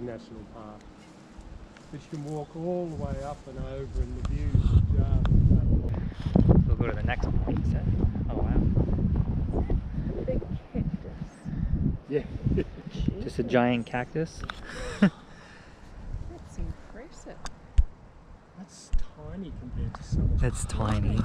National Park. But you can walk all the way up and over, and the views are just We'll go to the next one, you said? Oh, wow. Big cactus. yeah. Just a giant cactus? That's impressive. That's tiny compared to so much. That's tiny.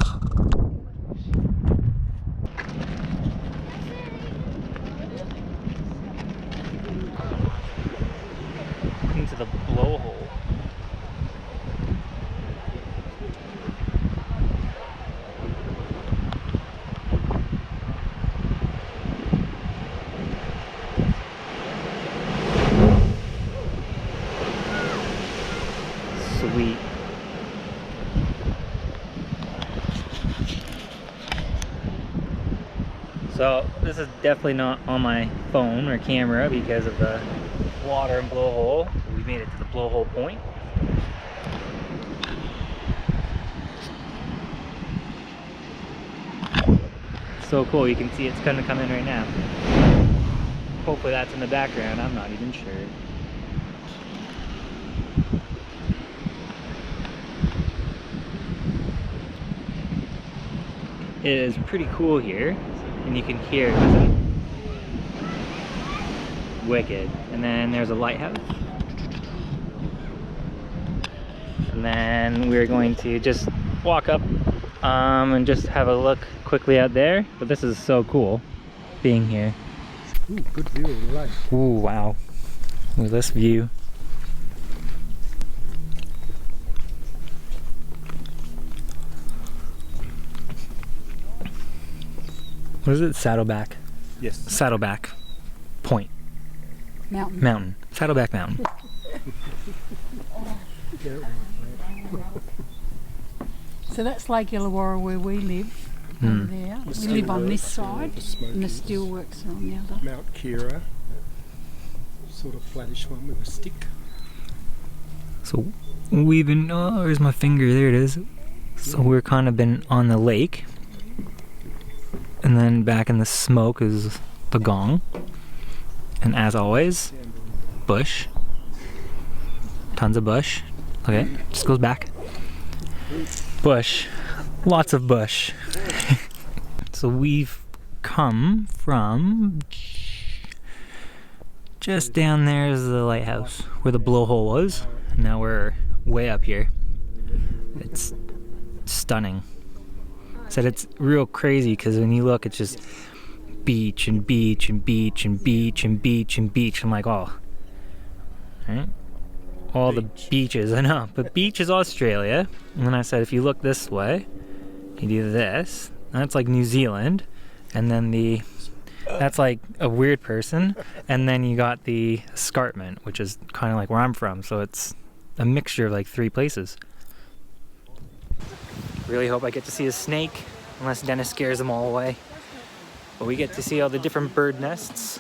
Into the blowhole. Sweet. So this is definitely not on my phone or camera because of the water and blowhole. We made it to the blowhole point. So cool, you can see it's gonna come in right now. Hopefully that's in the background, I'm not even sure. It is pretty cool here, and you can hear it. Wicked. And then there's a lighthouse. And then we're going to just walk up and just have a look quickly out there. But this is so cool being here. Ooh, good view of the lake. Ooh, wow. Look at this view. What is it? Saddleback? Yes. Saddleback Point. Mountain. Saddleback Mountain. So that's Lake Illawarra where we live, over there. We live on this side, and the steelworks are on the other. Mount Kira, sort of flattish one with a stick. So we've been, oh, there's my finger, there it is. So we're kind of been on the lake. And then back in the smoke is the gong. And as always, bush. Tons of bush. Okay, just goes back. Bush. Lots of bush. So we've come from just down there is the lighthouse where the blowhole was. And now we're way up here. It's stunning. Said it's real crazy because when you look, it's just beach and beach and beach and beach and beach and beach. I'm like, oh, right? All the beaches, I know. But beach is Australia. And then I said, if you look this way, you do this. That's like New Zealand. And then that's like a weird person. And then you got the escarpment, which is kind of like where I'm from. So it's a mixture of like 3 places. Really hope I get to see a snake, unless Dennis scares them all away. But we get to see all the different bird nests.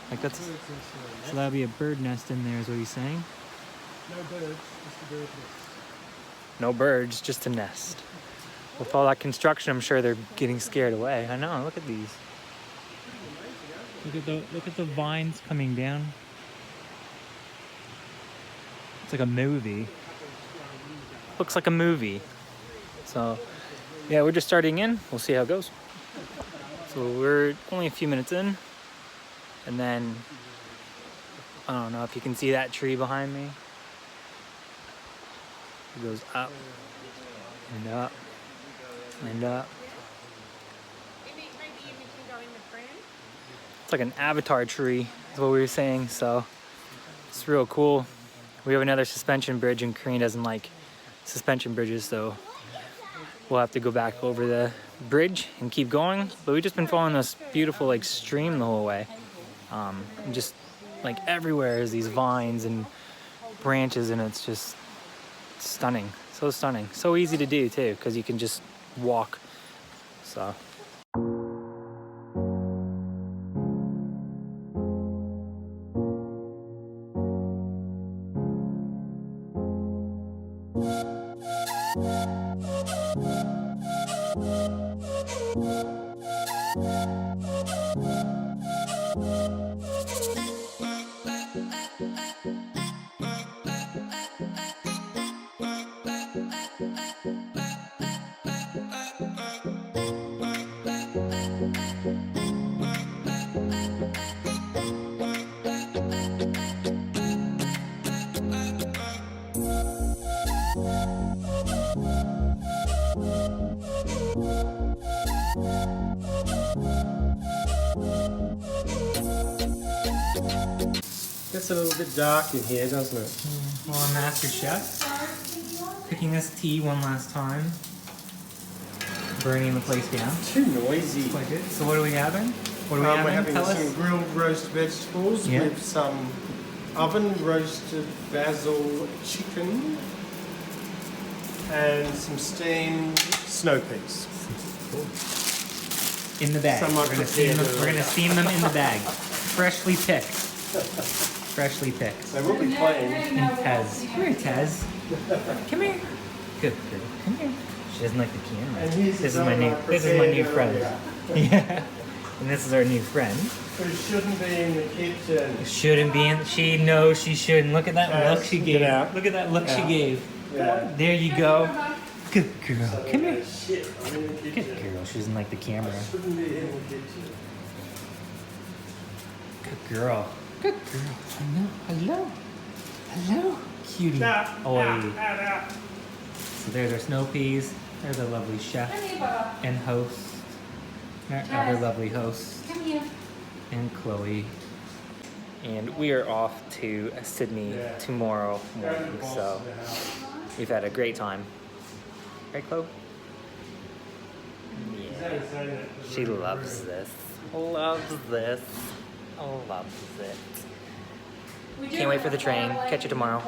Like that's, so that'll be a bird nest in there, is what he's saying. No birds, just a bird nest. No birds, just a nest. With all that construction, I'm sure they're getting scared away. I know. Look at these. Look at the vines coming down. It's like a movie. Looks like a movie. So, yeah, we're just starting in. We'll see how it goes. So we're only a few minutes in. And then, I don't know if you can see that tree behind me. It goes up and up and up. It's like an avatar tree, is what we were saying. So, it's real cool. We have another suspension bridge, and Korean doesn't like suspension bridges, so we'll have to go back over the bridge and keep going. But we've just been following this beautiful like stream the whole way. And just like everywhere is these vines and branches, and it's just stunning. So stunning. So easy to do too, because you can just walk. So. gets a little bit dark in here, doesn't it? Well, I'm Master Chef. Cooking us tea one last time. Burning the place down. Too noisy. Quite good. So what are we having? What are we We're having? having Tell some us. grilled roast vegetables Yeah. with some oven roasted basil chicken and some steamed snow peas. In the bag. Somewhat We're gonna steam them. prepared. We're gonna steam them in the bag. Freshly picked. Freshly picked. They will be playing. And Tez. Come here, Tez. Come here. Good girl. Come here. She doesn't like the camera. And here's This is the my new. donut This is my new prepared friend. Yeah. And this is our new friend. Who shouldn't be in the kitchen. Shouldn't be in. She knows she shouldn't. Look at that Tez, look she get gave. out. Look at that look she Out. gave. Yeah. There you go. Good girl. Come here. Shit, I'm in the Good kitchen. girl. She doesn't like the camera. Shouldn't be in the kitchen. Good girl. Good girl. Hello. Hello. Cutie. Out, Oi. out. So there's our snow peas. There's our lovely chef and host. Our other lovely host. Come here. And Chloe. And we are off to Sydney tomorrow morning. So we've had a great time. Right, Chloe? Yeah. She loves this. Loves this. Loves it. Can't wait for the train. Catch you tomorrow.